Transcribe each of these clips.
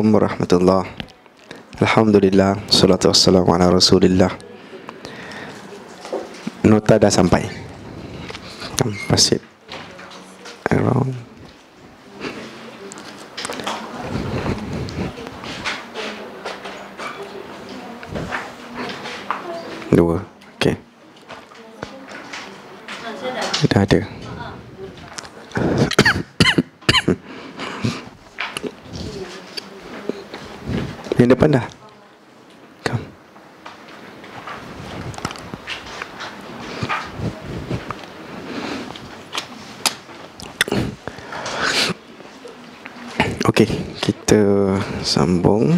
Warahmatullah. Alhamdulillah, salatu wassalamu ala rasulillah. Nota dah sampai. Pasir around dua. Okay, dah ada. Yang depan dah. Come. Okey, kita sambung.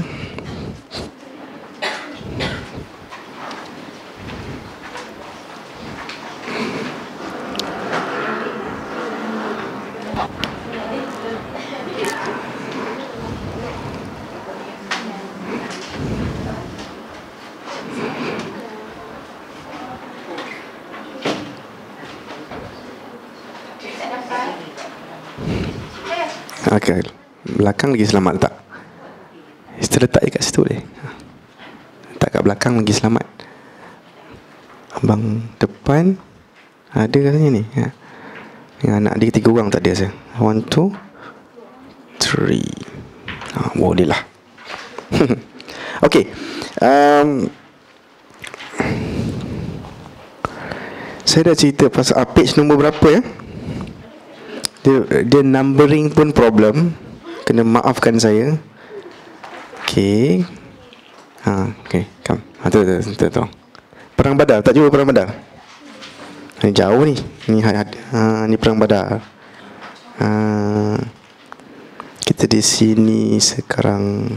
Okay, belakang lagi selamat tak? Kita letak kat situ deh. Letak kat belakang lagi selamat. Abang depan ada katanya ni. Yang anak dia 3 orang tak ada rasa. 1, 2, 3. Boleh lah. Okay. Saya dah cerita pasal page nombor berapa ya? Dia numbering pun problem. Kena maafkan saya. Okay. Okay, come. Tu. Perang Badar. Tak jumpa Perang Badar? Ni jauh ni. Ni Perang Badar. Kita di sini sekarang.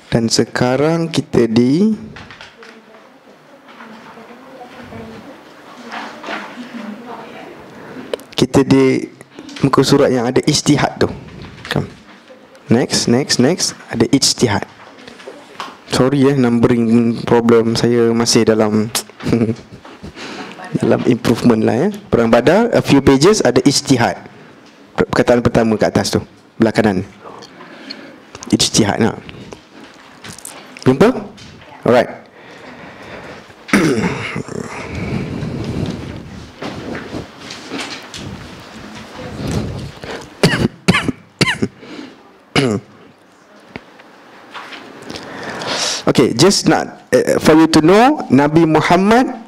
Dan sekarang kita di muka surat yang ada ijtihad tu. Come. Next. Ada ijtihad. Sorry numbering problem saya masih dalam dalam improvement lah ya. Perang Badar, a few pages ada ijtihad. Perkataan pertama kat atas tu, belah kanan. Ijtihad nak. Jumpa? Alright. Okay, just not for you to know, Nabi Muhammad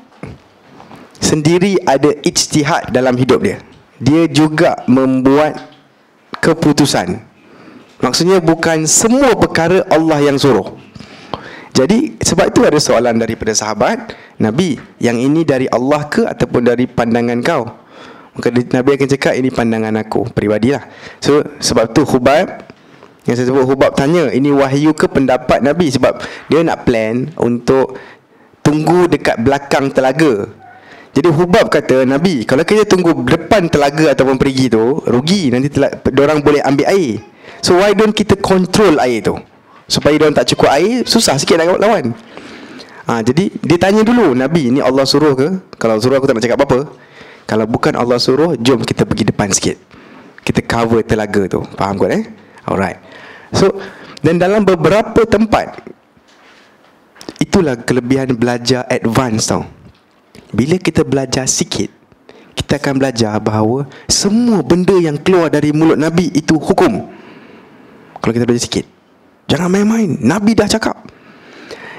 sendiri ada ijtihad dalam hidup dia. Dia juga membuat keputusan. Maksudnya bukan semua perkara Allah yang suruh. Jadi sebab itu ada soalan daripada sahabat, Nabi, yang ini dari Allah ke ataupun dari pandangan kau? Maka Nabi akan cakap, ini pandangan aku peribadilah. So sebab tu Hubab, yang saya sebut Hubab tanya, ini wahyu ke pendapat Nabi? Sebab dia nak plan untuk tunggu dekat belakang telaga. Jadi Hubab kata, Nabi, kalau kita tunggu depan telaga ataupun perigi tu, rugi, nanti diorang boleh ambil air. So why don't kita control air tu, supaya diorang tak cukup air, susah sikit nak lawan. Jadi dia tanya dulu, Nabi, ni Allah suruh ke? Kalau suruh aku tak nak cakap apa-apa. Kalau bukan Allah suruh, jom kita pergi depan sikit, kita cover telaga tu. Faham kot Alright. So, dan dalam beberapa tempat, itulah kelebihan belajar advance tau. Bila kita belajar sikit, kita akan belajar bahawa semua benda yang keluar dari mulut Nabi itu hukum. Kalau kita belajar sikit, jangan main-main. Nabi dah cakap.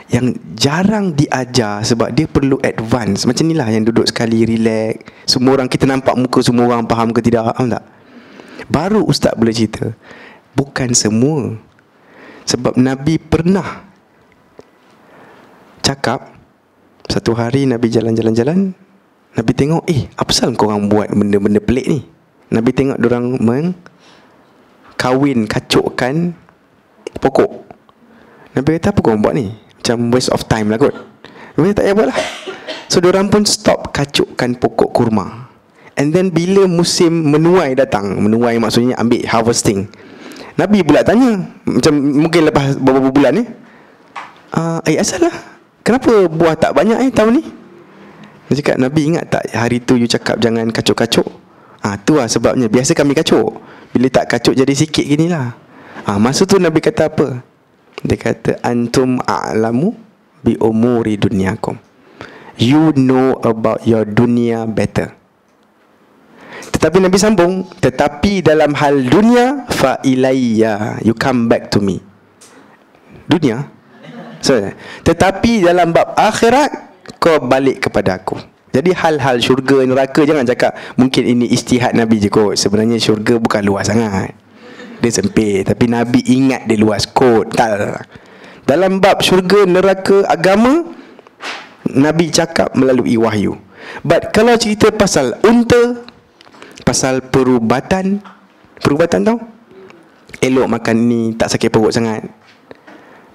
Yang jarang diajar sebab dia perlu advance. Macam inilah yang duduk sekali relax, semua orang, kita nampak muka semua orang faham ke tidak, faham tak? Baru ustaz boleh cerita. Bukan semua. Sebab Nabi pernah cakap, satu hari Nabi jalan-jalan, Nabi tengok, apa pasal korang buat benda-benda pelik ni? Nabi tengok diorang kacukkan pokok. Nabi kata, apa korang buat ni? Macam waste of time lah kot. Nabi kata, tak payah buat lah. So diorang pun stop kacukkan pokok kurma. And then bila musim menuai datang, menuai maksudnya ambil harvesting, Nabi pula tanya, macam mungkin lepas beberapa bulan asal lah, kenapa buah tak banyak tahun ni? Dia cakap, Nabi ingat tak hari tu you cakap jangan kacuk-kacuk? Tu lah sebabnya. Biasa kami kacuk, bila tak kacuk jadi sikit gini lah. Masa tu Nabi kata apa? Dia kata, antum a'lamu bi umuri dunyakum. You know about your dunia better. Tetapi Nabi sambung, tetapi dalam hal dunia, fa ilayya, you come back to me. Dunia. So, tetapi dalam bab akhirat, kau balik kepada aku. Jadi hal-hal syurga, neraka, jangan cakap mungkin ini ijtihad Nabi je kot. Sebenarnya syurga bukan luas sangat, dia sempit. Tapi Nabi ingat dia luas kot. Tak. Dalam bab syurga, neraka, agama, Nabi cakap melalui wahyu. But kalau cerita pasal unta, pasal perubatan tau, elok makan ni, tak sakit perut sangat.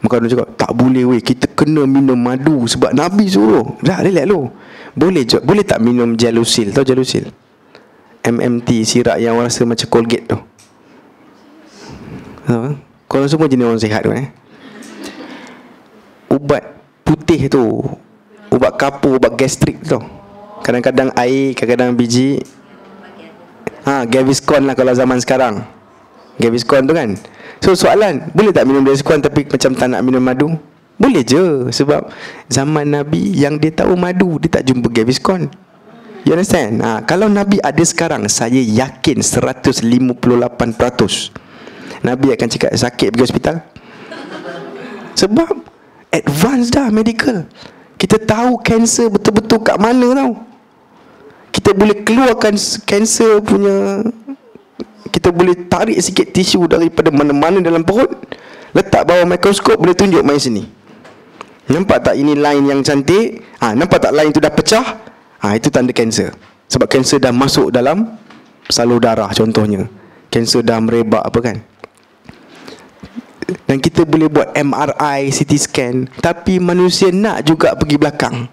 Maka dia cakap, tak boleh weh, kita kena minum madu sebab Nabi suruh. Dah, relax lu. Boleh tak minum Gelusil? Tahu Gelusil? MMT, sirap yang rasa macam Colgate tu. Korang semua jenis orang sihat tu ubat putih tu, ubat kapur, ubat gastrik tu. Kadang-kadang air, kadang-kadang biji. Gaviscon lah kalau zaman sekarang. Gaviscon tu kan. So soalan, boleh tak minum Gaviscon tapi macam tak nak minum madu? Boleh je. Sebab zaman Nabi yang dia tahu madu, dia tak jumpa Gaviscon. You understand? Kalau Nabi ada sekarang, saya yakin 158% Nabi akan cakap sakit pergi hospital. Sebab advance dah medical. Kita tahu kanser betul-betul kat mana tau. Kita boleh keluarkan kanser punya, kita boleh tarik sikit tisu daripada mana-mana dalam perut, letak bawah mikroskop, boleh tunjuk main sini. Nampak tak ini line yang cantik? Nampak tak line tu dah pecah? Itu tanda kanser. Sebab kanser dah masuk dalam salur darah contohnya. Kanser dah merebak apa kan. Dan kita boleh buat MRI, CT scan. Tapi manusia nak juga pergi belakang.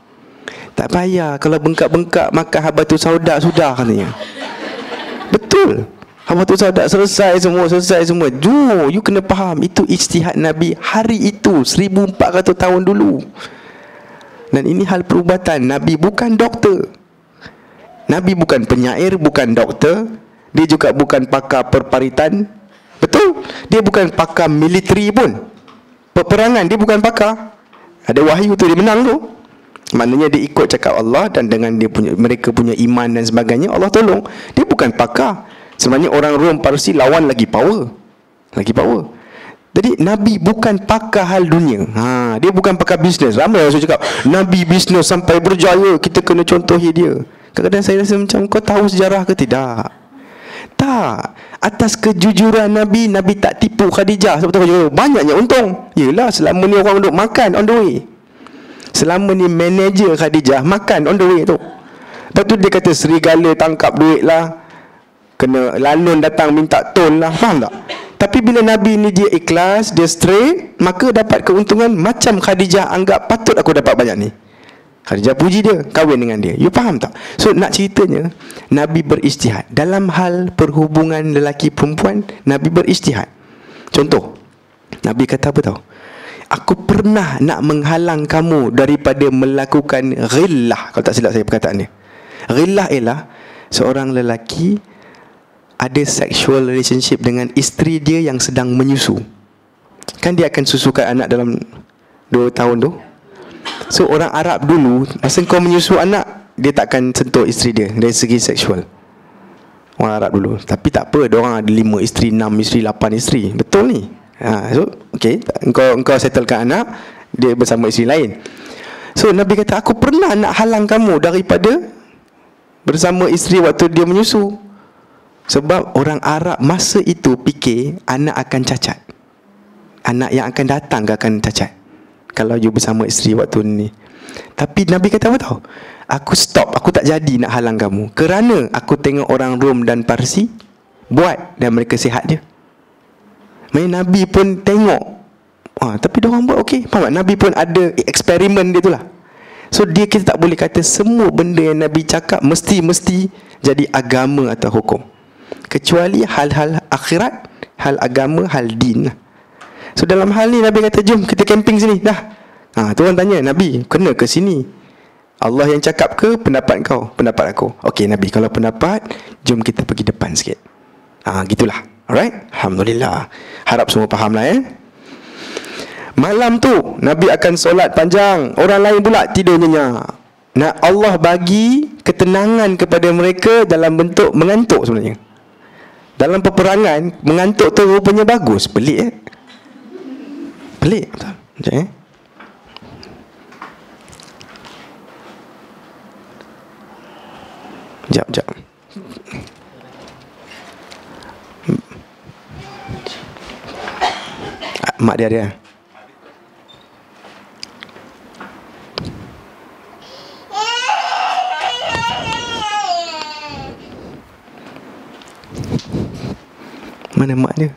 Tak payah. Kalau bengkak-bengkak makan habatus sauda sudah katanya. Betul. Habatus sauda selesai semua. You kena faham, itu ijtihad Nabi hari itu 1400 tahun dulu. Dan ini hal perubatan. Nabi bukan doktor. Nabi bukan penyair, bukan doktor. Dia juga bukan pakar perparitan. Betul? Dia bukan pakar militeri pun. Peperangan dia bukan pakar. Ada wahyu tu dia menang tu. Maknanya dia ikut cakap Allah, dan dengan dia punya, mereka punya iman dan sebagainya, Allah tolong. Dia bukan pakar. Sebenarnya orang Rom Parsi lawan lagi power. Jadi Nabi bukan pakar hal dunia. Dia bukan pakar bisnes. Ramai orang cakap Nabi bisnes sampai berjaya, kita kena contohi dia. Kadang-kadang saya rasa macam, kau tahu sejarah ke tidak? Tak. Atas kejujuran Nabi, Nabi tak tipu Khadijah. Sebab tu banyaknya untung. Yelah, selama ni orang duduk makan on the way. Selama ni manager Khadijah makan on the way tu. Lepas tu dia kata serigala tangkap duit lah, kena lanun datang minta tol lah. Faham tak? Tapi bila Nabi ni dia ikhlas, dia straight, maka dapat keuntungan macam Khadijah anggap patut aku dapat banyak ni. Khadijah puji dia, kahwin dengan dia. You faham tak? So nak ceritanya, Nabi berijtihad. Dalam hal perhubungan lelaki perempuan, Nabi berijtihad. Contoh, Nabi kata apa tahu? Aku pernah nak menghalang kamu daripada melakukan ghillah. Kalau tak silap saya perkataan dia. Ghillah ialah seorang lelaki ada sexual relationship dengan isteri dia yang sedang menyusu. Kan dia akan susukan anak dalam 2 tahun tu. So orang Arab dulu, masa kau menyusu anak, dia takkan sentuh isteri dia dari segi seksual. Orang Arab dulu. Tapi tak apa, diorang ada 5 isteri, 6 isteri, 8 isteri. Betul ni. So okay, engkau settlekan anak, dia bersama isteri lain. So Nabi kata, aku pernah nak halang kamu daripada bersama isteri waktu dia menyusu. Sebab orang Arab masa itu fikir anak akan cacat. Anak yang akan datang akan cacat kalau you bersama isteri waktu ni. Tapi Nabi kata apa tahu? Aku stop, aku tak jadi nak halang kamu, kerana aku tengok orang Rom dan Parsi buat dan mereka sihat je. Maksudnya Nabi pun tengok, tapi diorang buat okey. Faham tak? Nabi pun ada eksperimen dia tu lah. So dia, kita tak boleh kata semua benda yang Nabi cakap mesti jadi agama atau hukum, kecuali hal-hal akhirat, hal agama, hal din lah. So dalam hal ni Nabi kata, jom kita camping sini. Dah. Tu orang tanya, Nabi kena ke sini? Allah yang cakap ke pendapat kau? Pendapat aku. Okey Nabi, kalau pendapat, jom kita pergi depan sikit. Gitulah. Alright? Alhamdulillah. Harap semua faham lah Malam tu Nabi akan solat panjang, orang lain pula tidur nyenyak. Nah, Allah bagi ketenangan kepada mereka dalam bentuk mengantuk sebenarnya. Dalam peperangan, mengantuk tu rupanya bagus. Pelik Pelik betul. Sekejap Sekejap. Mak dia. Mana mak dia?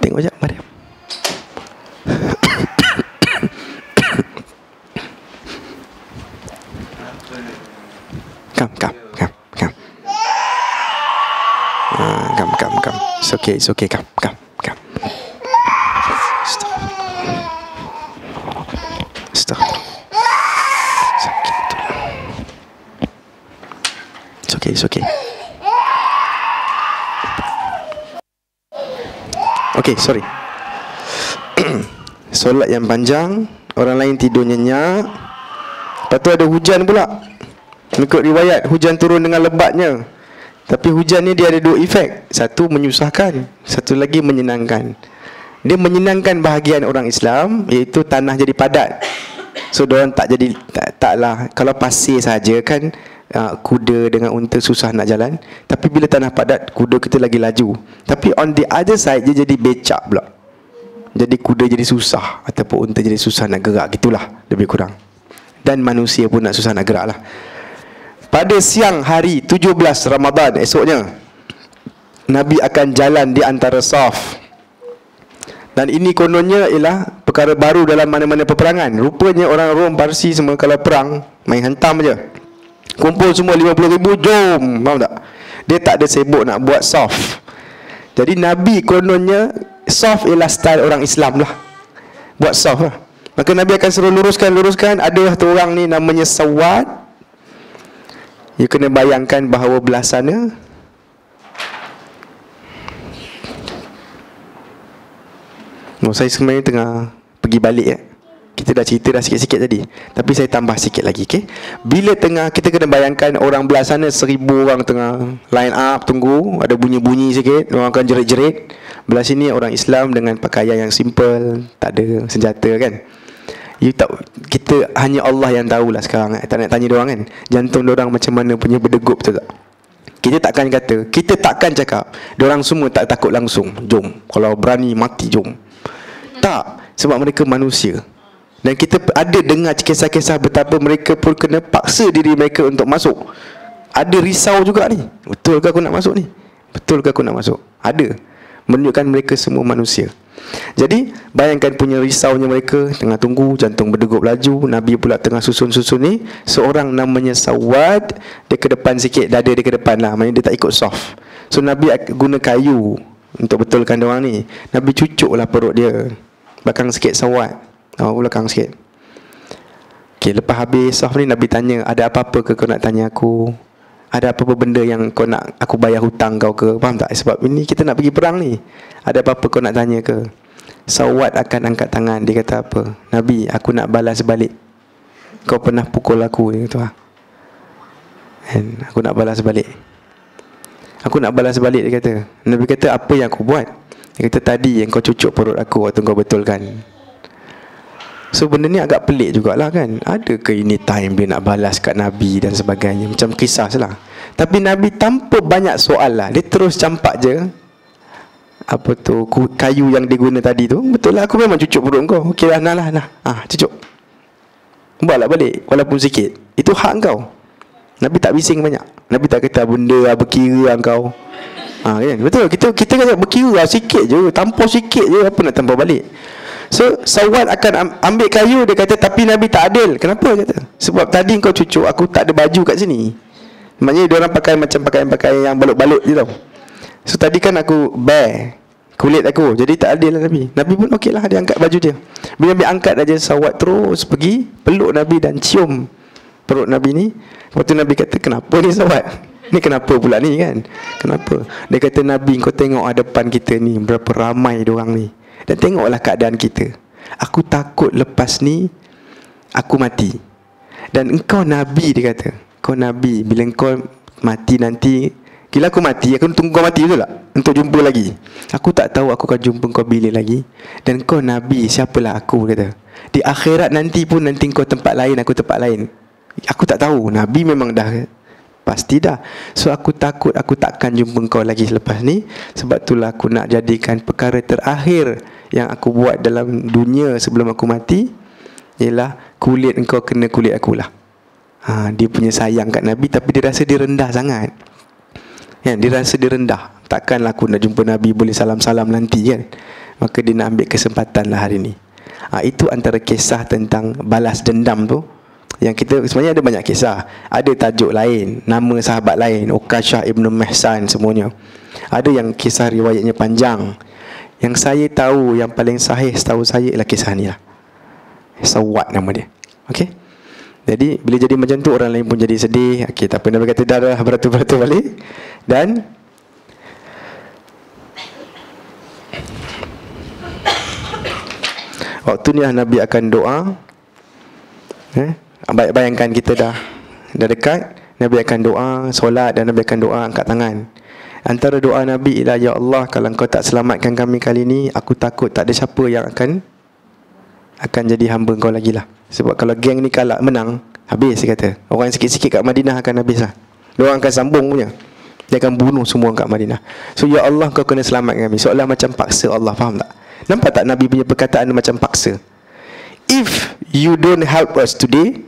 Tengok sekejap mak dia. Come. Come. It's okay. Come. It's okay. Okay, sorry. Solat yang panjang, orang lain tidur nyenyak. Lepas tu ada hujan pula. Mengikut riwayat, hujan turun dengan lebatnya. Tapi hujan ni dia ada dua efek. Satu menyusahkan, satu lagi menyenangkan. Dia menyenangkan bahagian orang Islam, iaitu tanah jadi padat. So diorang tak jadi taklah. Kalau pasir saja kan, kuda dengan unta susah nak jalan. Tapi bila tanah padat, kuda kita lagi laju. Tapi on the other side, dia jadi becak pula. Jadi kuda jadi susah, ataupun unta jadi susah nak gerak. Gitulah lebih kurang. Dan manusia pun nak susah nak gerak lah. Pada siang hari 17 Ramadan esoknya, Nabi akan jalan di antara saf. Dan ini kononnya ialah perkara baru dalam mana-mana peperangan. Rupanya orang Rom, Parsi semua kalau perang main hantam je. Kumpul semua 50,000, jom. Faham tak? Dia tak ada sibuk nak buat saf. Jadi Nabi kononnya, saf ialah style orang Islam lah. Buat saf lah. Maka Nabi akan suruh luruskan. Ada tu orang ni namanya Sawad. You kena bayangkan bahawa belah sana saya sebenarnya tengah pergi balik Kita dah cerita dah sikit-sikit tadi, tapi saya tambah sikit lagi, okay? Bila tengah, kita kena bayangkan orang belah sana 1,000 orang tengah line up tunggu, ada bunyi-bunyi sikit, orang akan jerit-jerit. Belah sini orang Islam dengan pakaian yang simple, tak ada senjata kan. You tak, kita hanya Allah yang tahulah sekarang. Tak nak tanya diorang kan, jantung diorang macam mana punya berdegup, betul tak? Kita takkan cakap diorang semua tak takut langsung, jom, kalau berani mati jom. Tak, sebab mereka manusia. Dan kita ada dengar kisah-kisah betapa mereka pun kena paksa diri mereka untuk masuk. Ada risau juga ni, betul ke aku nak masuk ni? Betul ke aku nak masuk? Ada. Menunjukkan mereka semua manusia. Jadi bayangkan punya risaunya mereka, tengah tunggu, jantung berdegup laju. Nabi pula tengah susun-susun ni. Seorang namanya Sawad, dia ke depan sikit, dada dia ke depan lah, maknanya dia tak ikut soft. So Nabi guna kayu untuk betulkan diorang ni. Nabi cucuk lah perut dia, belakang sikit Sawad, belakang sikit. Okay, lepas habis soft ni, Nabi tanya, ada apa-apa ke kau nak tanya aku? Ada apa-apa benda yang kau nak aku bayar hutang kau ke? Faham tak? Sebab ini kita nak pergi perang ni. Ada apa-apa kau nak tanya ke? Sawad akan angkat tangan. Dia kata apa? Nabi, aku nak balas balik. Kau pernah pukul aku, dia kata. And aku nak balas balik. Aku nak balas balik, dia kata. Nabi kata, apa yang aku buat? Dia kata, tadi yang kau cucuk perut aku waktu kau betulkan. So benda ni agak pelik jugalah kan. Adakah ini time dia nak balas kat Nabi dan sebagainya, macam kisah lah. Tapi Nabi tanpa banyak soal lah, dia terus campak je apa tu, kayu yang dia guna tadi tu. Betul lah, aku memang cucuk perut kau. Okey lah, nah. Cucuk, buatlah balik walaupun sikit. Itu hak kau. Nabi tak bising banyak. Nabi tak kata benda berkira kau. Kan? Betul, kita kata berkira sikit je, tampar sikit je, apa nak tampar balik. So Sawad akan ambil kayu. Dia kata, tapi Nabi tak adil. Kenapa? Kata, sebab tadi kau cucuk aku tak ada baju kat sini. Maknanya dia orang pakai macam pakaian-pakaian yang balut-balut je tau. So tadi kan aku bare kulit aku, jadi tak adil lah Nabi. Nabi pun okey lah, dia angkat baju dia. Bila Nabi angkat aja, sahabat terus pergi peluk Nabi dan cium perut Nabi ni. Lepas tu Nabi kata, kenapa ni sahabat? Ni kenapa pula ni kan? Kenapa? Dia kata, Nabi kau tengok depan kita ni berapa ramai diorang ni, dan tengoklah keadaan kita. Aku takut lepas ni aku mati. Dan engkau Nabi, dia kata, kau Nabi, bila engkau mati nanti, bila aku mati, aku tunggu kau mati betul tak? Untuk jumpa lagi. Aku tak tahu aku akan jumpa kau bila lagi. Dan kau Nabi, siapalah aku, kata. Di akhirat nanti pun, nanti kau tempat lain, aku tempat lain. Aku tak tahu. Nabi memang dah pasti dah. So aku takut aku takkan jumpa kau lagi selepas ni. Sebab itulah aku nak jadikan perkara terakhir yang aku buat dalam dunia sebelum aku mati ialah kulit engkau kena kulit akulah. Dia punya sayang kat Nabi, tapi dia rasa dia rendah sangat. Dia rasa dia rendah. Takkanlah aku nak jumpa Nabi boleh salam-salam nanti kan. Maka dia nak ambil kesempatan lah hari ni. Itu antara kisah tentang balas dendam tu. Yang kita sebenarnya ada banyak kisah. Ada tajuk lain, nama sahabat lain, Ukashah ibn Mihsan, semuanya. Ada yang kisah riwayatnya panjang. Yang saya tahu, yang paling sahih setahu saya ialah kisah ni lah. Sawat nama dia. Okey. Jadi bila jadi macam tu, orang lain pun jadi sedih. Okey, tak apa, Nabi kata dah beratur-beratur balik. Dan waktu ni lah Nabi akan doa. Bayangkan kita dah dekat, Nabi akan doa, solat, dan Nabi akan doa, angkat tangan. Antara doa Nabi ialah, ya Allah, kalau kau tak selamatkan kami kali ni, aku takut tak ada siapa yang akan jadi hamba kau lagi lah. Sebab kalau geng ni kalah, menang, habis, dia kata. Orang sikit-sikit kat Madinah akan habis lah. Dia orang akan sambung punya. Dia akan bunuh semua kat Madinah. So ya Allah, kau kena selamatkan kami. Seolah macam paksa Allah, faham tak? Nampak tak Nabi punya perkataan macam paksa? If you don't help us today,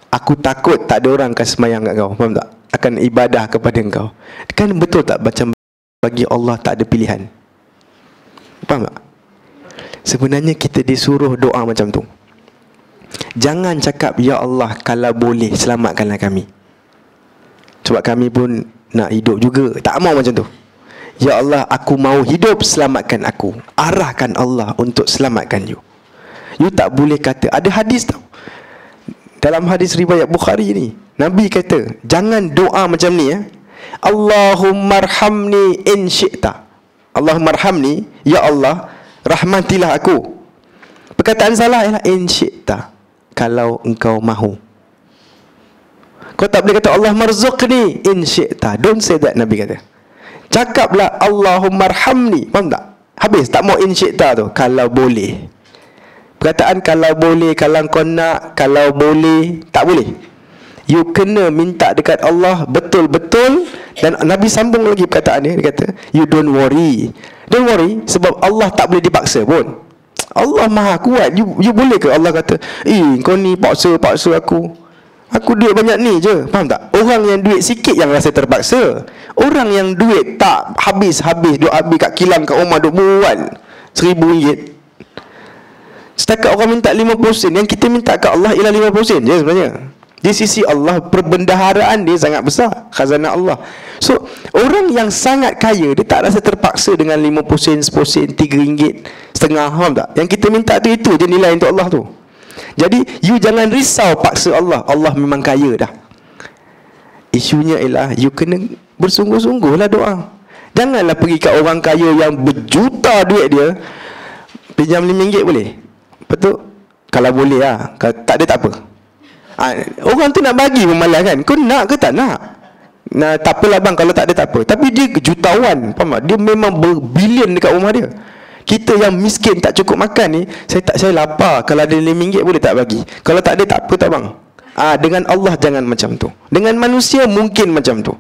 aku takut tak ada orang akan semayang kat kau, faham tak? Akan ibadah kepada engkau. Kan betul tak macam bagi Allah tak ada pilihan? Faham tak? Sebenarnya kita disuruh doa macam tu. Jangan cakap, ya Allah, kalau boleh selamatkanlah kami, sebab kami pun nak hidup juga. Tak mau macam tu. Ya Allah, aku mau hidup, selamatkan aku. Arahkan Allah untuk selamatkan you. You tak boleh kata. Ada hadis tau, dalam hadis riwayat Bukhari ni, Nabi kata, jangan doa macam ni Allahummarhamni in syi'ta. Allahummarhamni, ya Allah, rahmatilah aku. Perkataan salah ialah in syi'ta, kalau engkau mahu. Kau tak boleh kata Allah marzuqni in syi'ta. Don't say that, Nabi kata. Cakaplah Allahummarhamni, faham tak? Habis, tak mau in syi'ta tu, kalau boleh. Perkataan kalau boleh, kalau kau nak, kalau boleh, tak boleh. You kena minta dekat Allah betul-betul. Dan Nabi sambung lagi perkataan dia. Dia kata, you don't worry. Don't worry, sebab Allah tak boleh dipaksa pun. Allah maha kuat. You boleh ke Allah kata, kau ni paksa aku. Aku duit banyak ni je, faham tak? Orang yang duit sikit yang rasa terpaksa. Orang yang duit tak habis-habis, duk habis kat kilang, kat rumah, duk buat RM1,000. Setakat orang minta 50%, yang kita minta kat Allah ialah 50% je sebenarnya. Di sisi Allah, perbendaharaan dia sangat besar, khazanah Allah. So, orang yang sangat kaya, dia tak rasa terpaksa dengan 5%, 10%, RM3.50, faham tak? Yang kita minta tu, itu je nilai untuk Allah tu. Jadi, you jangan risau paksa Allah. Allah memang kaya dah. Isunya ialah, you kena bersungguh-sungguh lah doa. Janganlah pergi kat orang kaya yang berjuta duit dia, pinjam RM5 boleh? Betul? Kalau boleh lah. Kalau tak ada, tak apa. Orang tu nak bagi pun malas kan. Kau nak ke tak nak? Nah, tak apalah bang, kalau tak ada tak apa. Tapi dia jutawan, faham tak? Dia memang berbilion dekat rumah dia. Kita yang miskin tak cukup makan ni, saya lapar. Kalau ada RM5 boleh tak bagi? Kalau tak ada, tak apa tak bang? Dengan Allah jangan macam tu. Dengan manusia mungkin macam tu.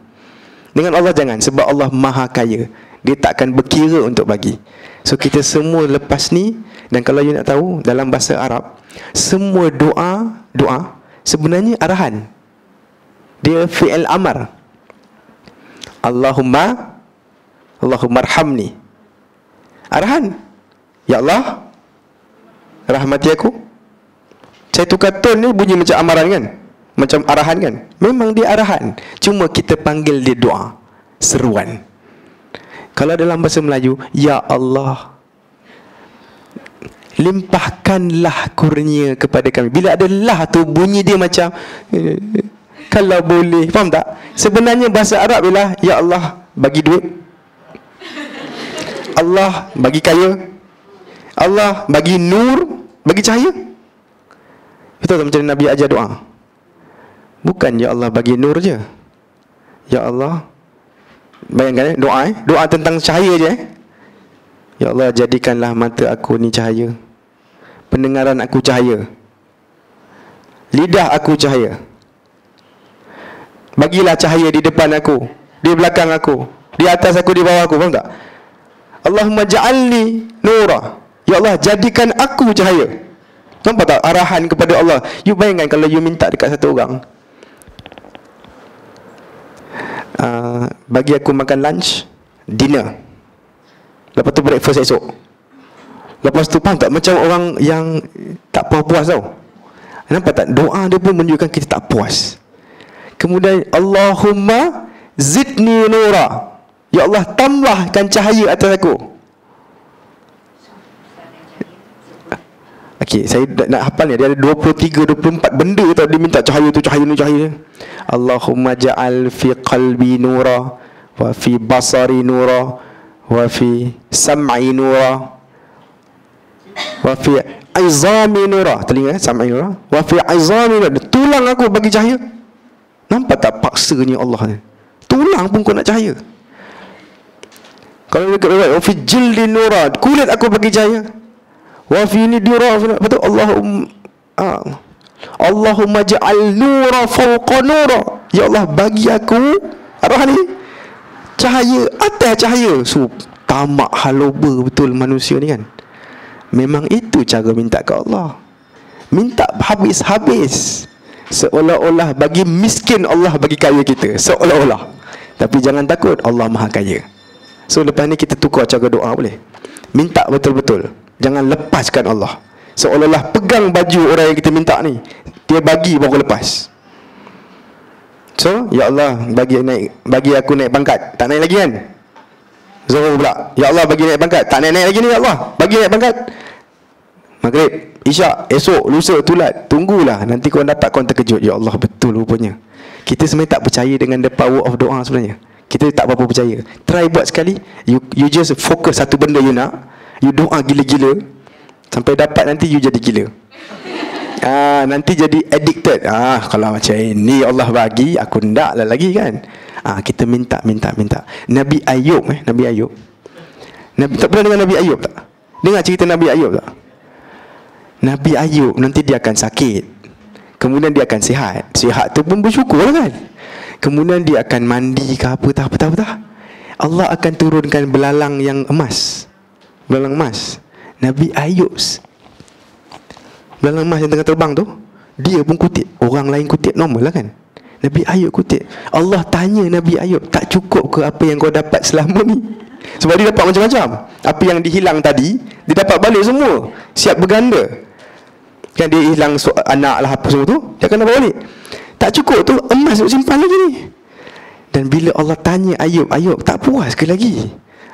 Dengan Allah jangan, sebab Allah maha kaya. Dia takkan berkira untuk bagi. So kita semua lepas ni, dan kalau you nak tahu, dalam bahasa Arab, semua doa sebenarnya arahan. Dia fi'il amar. Allahummarhamni, arahan. Ya Allah, rahmati aku. Saya tukar tone ni bunyi macam amaran kan? Macam arahan kan? Memang dia arahan, cuma kita panggil dia doa, seruan. Kalau dalam bahasa Melayu, ya Allah, limpahkanlah kurnia kepada kami. Bila ada lah tu, bunyi dia macam kalau boleh. Faham tak? Sebenarnya bahasa Arab ialah, ya Allah, bagi duit, Allah bagi kaya, Allah bagi nur, bagi cahaya. Betul tak macam Nabi ajar doa? Bukan ya Allah bagi nur je. Ya Allah, bayangkan doa doa tentang cahaya je Ya Allah, jadikanlah mata aku ni cahaya, pendengaran aku cahaya, lidah aku cahaya. Bagilah cahaya di depan aku, di belakang aku, di atas aku, di bawah aku. Faham tak? Allahumma ja'alni nura. Ya Allah, jadikan aku cahaya. Nampak tak arahan kepada Allah? You bayangkan kalau you minta dekat satu orang, bagi aku makan lunch, dinner, lepas tu breakfast esok. Lepas tu, faham tak? Macam orang yang tak puas tau. Nampak tak? Doa dia pun menunjukkan kita tak puas. Kemudian Allahumma zidni nura. Ya Allah, tambahkan cahaya atas aku. Okey, saya nak hafal ni. Dia ada 23, 24 benda tau dia minta cahaya tu, cahaya ni, cahaya. Allahumma ja'al fi qalbi nura, wa fi basari nura, wa fi sam'i nura, wa fi izami nura. Telinga, sam'i nura. Wa fi izami nura. Tulang aku bagi cahaya. Nampak tak paksanya Allah ni? Tulang pun kau nak cahaya. Kalau dekat riwayat, wa fi jildi nura, kulit aku bagi cahaya. Wa fi nidira, betul? Allahumma ja'al nura fawqa nura. Ya Allah, bagi aku arah ni cahaya atas cahaya. So tamak haloba betul manusia ni kan. Memang itu cara minta ke Allah. Minta habis-habis, seolah-olah bagi miskin, Allah bagi kaya kita, seolah-olah. Tapi jangan takut, Allah maha kaya. So lepas ni kita tukar cara doa boleh. Minta betul-betul, jangan lepaskan Allah. Seolah-olah pegang baju orang yang kita minta ni, dia bagi baru lepas. So, ya Allah, bagi aku naik pangkat. Tak naik lagi kan? Zuhur pula, ya Allah bagi naik pangkat. Tak naik lagi ni, ya Allah bagi naik pangkat. Maghrib, Isyak, esok, lusa, tulat. Tunggulah, nanti kau dapat, kau terkejut. Ya Allah, betul rupanya. Kita sebenarnya tak percaya dengan the power of doa sebenarnya. Kita tak apa-apa percaya. Try buat sekali. You just fokus satu benda you nak. You doa gila-gila sampai dapat, nanti you jadi gila. Nanti jadi addicted. Kalau macam ini Allah bagi, aku ndak lah lagi kan. Kita minta. Nabi Ayub tak pernah dengar Nabi Ayub tak? Dengar cerita Nabi Ayub tak? Nabi Ayub nanti dia akan sakit, kemudian dia akan sihat. Sihat tu pun bersyukur lah kan. Kemudian dia akan mandi ke apa tak. Allah akan turunkan belalang yang emas. Belalang emas. Nabi Ayub, belalang emas yang tengah terbang tu, dia pun kutip. Orang lain kutip normal lah kan. Nabi Ayub kutip. Allah tanya Nabi Ayub, tak cukup ke apa yang kau dapat selama ni? Sebab dia dapat macam-macam. Apa yang dihilang tadi, dia dapat balik semua, siap berganda. Kan dia hilang anak lah apa semua tu, dia akan dapat balik. Tak cukup tu, emas tu simpan lagi ni. Dan bila Allah tanya Ayub, tak puas ke lagi?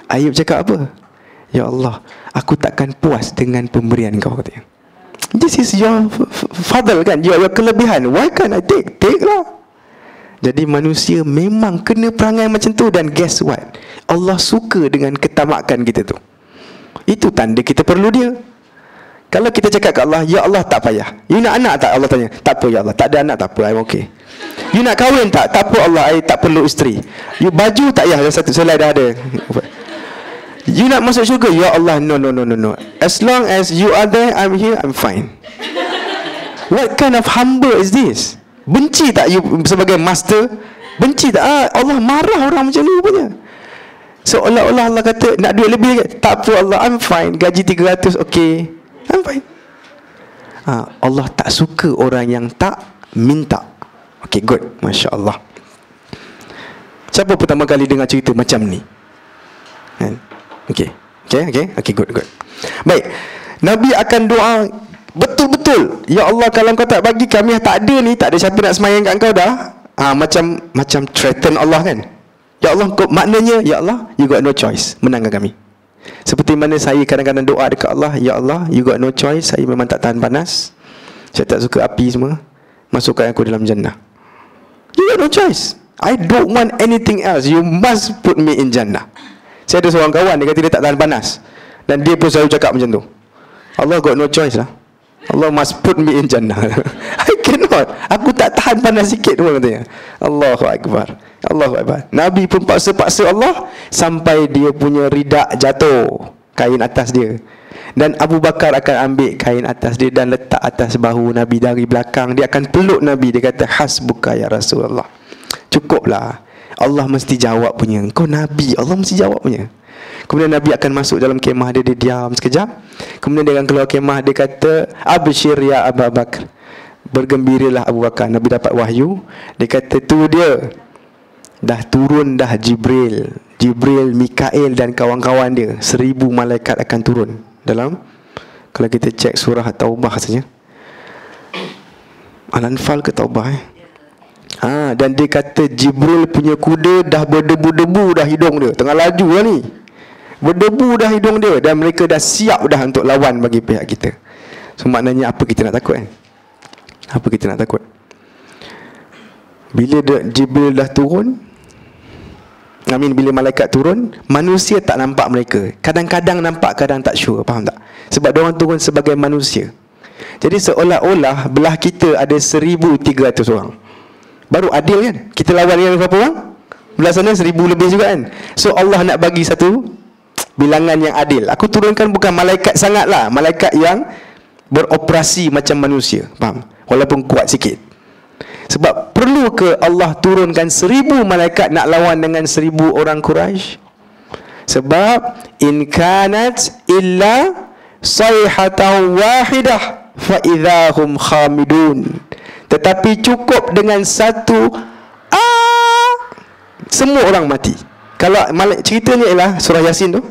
Ayub cakap apa? Ya Allah, aku takkan puas dengan pemberian kau, katanya. This is your fadl kan, your kelebihan. Why can't I take? Take lah. Jadi manusia memang kena perangai macam tu. Dan guess what? Allah suka dengan ketamakan kita tu. Itu tanda kita perlu dia. Kalau kita cakap ke Allah, ya Allah tak payah. You nak anak tak? Allah tanya. Tak apa ya Allah, tak ada anak tak apa, I'm okay. You nak kahwin tak? Tak apa Allah, I tak perlu isteri. You baju tak payah, satu selai dah ada. You nak masuk syurga? Ya Allah, no. As long as you are there, I'm here, I'm fine. What kind of humble is this? Benci tak you sebagai master? Benci tak? Allah marah orang macam ni rupanya. Seolah-olah Allah kata, nak duit lebih? Tak apa Allah, I'm fine. Gaji 300, okay, I'm fine. Allah tak suka orang yang tak minta. Okay, good, Masya Allah. Siapa pertama kali dengar cerita macam ni? Okay, good. Baik, Nabi akan doa betul betul-betul, ya Allah kalau kau tak bagi kami tak ada ni, tak ada siapa nak semayang kat kau dah. Macam threaten Allah kan. Ya Allah, kau, maknanya ya Allah, you got no choice, menangkan kami. Seperti mana saya kadang-kadang doa dekat Allah, ya Allah, you got no choice, saya memang tak tahan panas, saya tak suka api semua, masukkan aku dalam jannah. You got no choice, I don't want anything else, you must put me in jannah. Saya ada seorang kawan, dia kata dia tak tahan panas, dan dia pun selalu cakap macam tu, Allah got no choice lah, Allah must put me in jannah. I cannot, aku tak tahan panas sikit pun katanya. Allahu Akbar, Allahu Akbar. Nabi pun paksa-paksa Allah sampai dia punya ridak jatuh, kain atas dia. Dan Abu Bakar akan ambil kain atas dia dan letak atas bahu Nabi dari belakang. Dia akan peluk Nabi, dia kata hasbuka ya Rasulullah, cukuplah, Allah mesti jawab punya, kau Nabi, Allah mesti jawab punya. Kemudian Nabi akan masuk dalam kemah dia, dia diam sekejap. Kemudian dia akan keluar kemah, dia kata abshir ya Abu Bakar, bergembiralah Abu Bakar. Nabi dapat wahyu, dia kata tu dia, dah turun dah Jibril, Mikail dan kawan-kawan dia, 1000 malaikat akan turun dalam, kalau kita cek surah Taubah saja, Al-Anfal ke Taubah dan dia kata Jibril punya kuda dah berdebu-debu dah hidung dia, tengah laju lah ni, berdebu dah hidung dia, dan mereka dah siap dah untuk lawan bagi pihak kita. So maknanya apa kita nak takut kan? Apa kita nak takut? Bila Jibril dah turun, bila malaikat turun, manusia tak nampak mereka. Kadang-kadang nampak, kadang tak sure. Faham tak? Sebab diorang turun sebagai manusia. Jadi seolah-olah belah kita ada 1,300 orang. Baru adil kan? Kita lawan dengan berapa orang? Belah sana 1,000 lebih juga kan? So Allah nak bagi satu bilangan yang adil. Aku turunkan bukan malaikat sangat lah, malaikat yang beroperasi macam manusia, faham? Walaupun kuat sikit. Sebab perlu ke Allah turunkan 1,000 malaikat nak lawan dengan 1,000 orang Quraisy? Sebab in kanat illa sayhatan wahidah fa idahum khamidun. Tetapi cukup dengan satu semua orang mati. Kalau ceritanya ialah surah Yasin tu,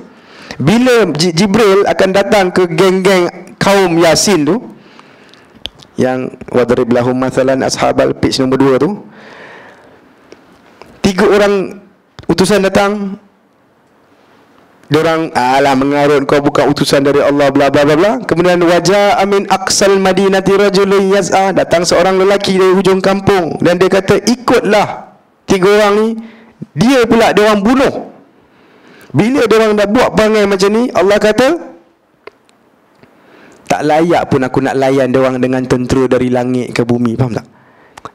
bila Jibril akan datang ke geng-geng kaum Yasin tu, yang wadrib lahum mathalan ashabal page nombor 2 tu, 3 orang utusan datang, diorang mengarut kau bukan utusan dari Allah bla bla bla bla. Kemudian wajah amin aqsal madinati rajulun yaz'a, datang seorang lelaki dari hujung kampung dan dia kata ikutlah 3 orang ni. Dia pula diorang bunuh. Bila diorang dah buat perangai macam ni, Allah kata tak layak pun aku nak layan diorang dengan tentera dari langit ke bumi. Faham tak?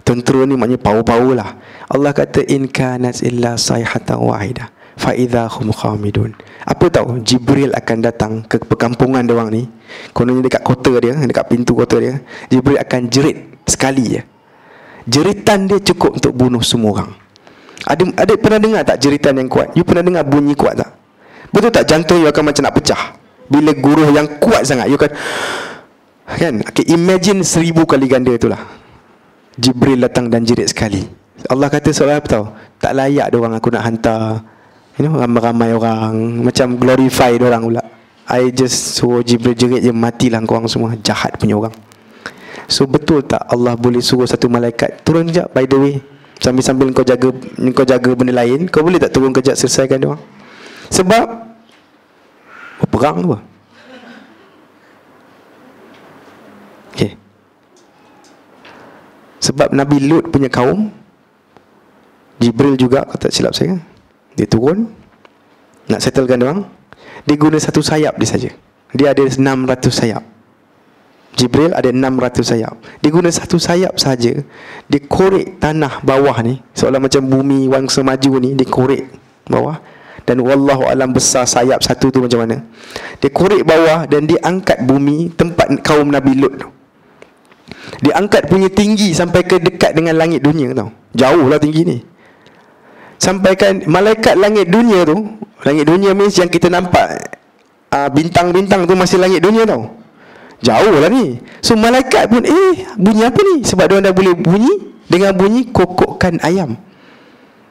Tentera ni maknanya power-power lah. Allah kata in kanat illa sayhatan wahidah fa idahum khamidun. Apa tahu? Jibril akan datang ke perkampungan diorang ni, kononnya dekat kota dia, dekat pintu kota dia. Jibril akan jerit sekali je. Jeritan dia cukup untuk bunuh semua orang. Adik pernah dengar tak jeritan yang kuat? You pernah dengar bunyi kuat tak? Betul tak jantung you akan macam nak pecah bila guruh yang kuat sangat? You kan okay, imagine 1,000 kali ganda itulah. Jibril datang dan jerit sekali. Allah kata seolah apa tahu, tak layak diorang aku nak hantar ramai-ramai orang, macam glorify diorang pula. I just suruh Jibril jerit je, matilah korang semua, jahat punya orang. So betul tak Allah boleh suruh satu malaikat turun sekejap, by the way, sambil-sambil kau jaga benda lain, kau boleh tak turun kejap selesaikan dia orang? Sebab perang apa? Okay. Sebab Nabi Lut punya kaum, Jibril juga, kalau tak silap saya, dia turun nak settlekan dia orang. Dia guna satu sayap dia saja. Dia ada 600 sayap. Jibril ada 600 sayap. Dia guna satu sayap saja, dia korek tanah bawah ni, seolah macam bumi wangsa maju ni, dia korek bawah. Dan wallahu alam besar sayap satu tu macam mana. Dia korek bawah dan dia angkat bumi tempat kaum Nabi Lut tu. Dia angkat punya tinggi sampai ke dekat dengan langit dunia tau. Jauh lah tinggi ni. Sampaikan malaikat langit dunia tu, langit dunia means yang kita nampak bintang-bintang tu masih langit dunia tau. Jauh lah ni. So malaikat pun bunyi apa ni? Sebab dia dah boleh bunyi dengan bunyi kokokkan ayam.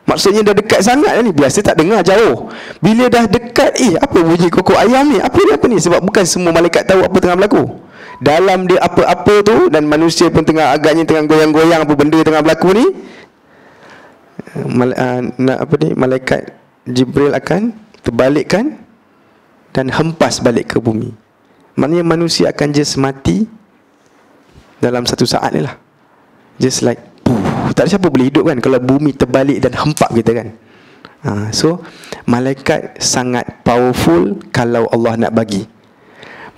Maksudnya dah dekat sangat ni. Biasa tak dengar jauh. Bila dah dekat, apa bunyi kokok ayam ni? Apa ni? Sebab bukan semua malaikat tahu apa tengah berlaku. dalam dia apa-apa tu, dan manusia pun tengah agaknya tengah goyang-goyang apa benda tengah berlaku ni, malaikat Jibril akan terbalikkan dan hempas balik ke bumi. Maknanya manusia akan just mati dalam satu saat ni lah. Just like tak ada siapa boleh hidup kan kalau bumi terbalik dan hempap kita kan. So malaikat sangat powerful kalau Allah nak bagi.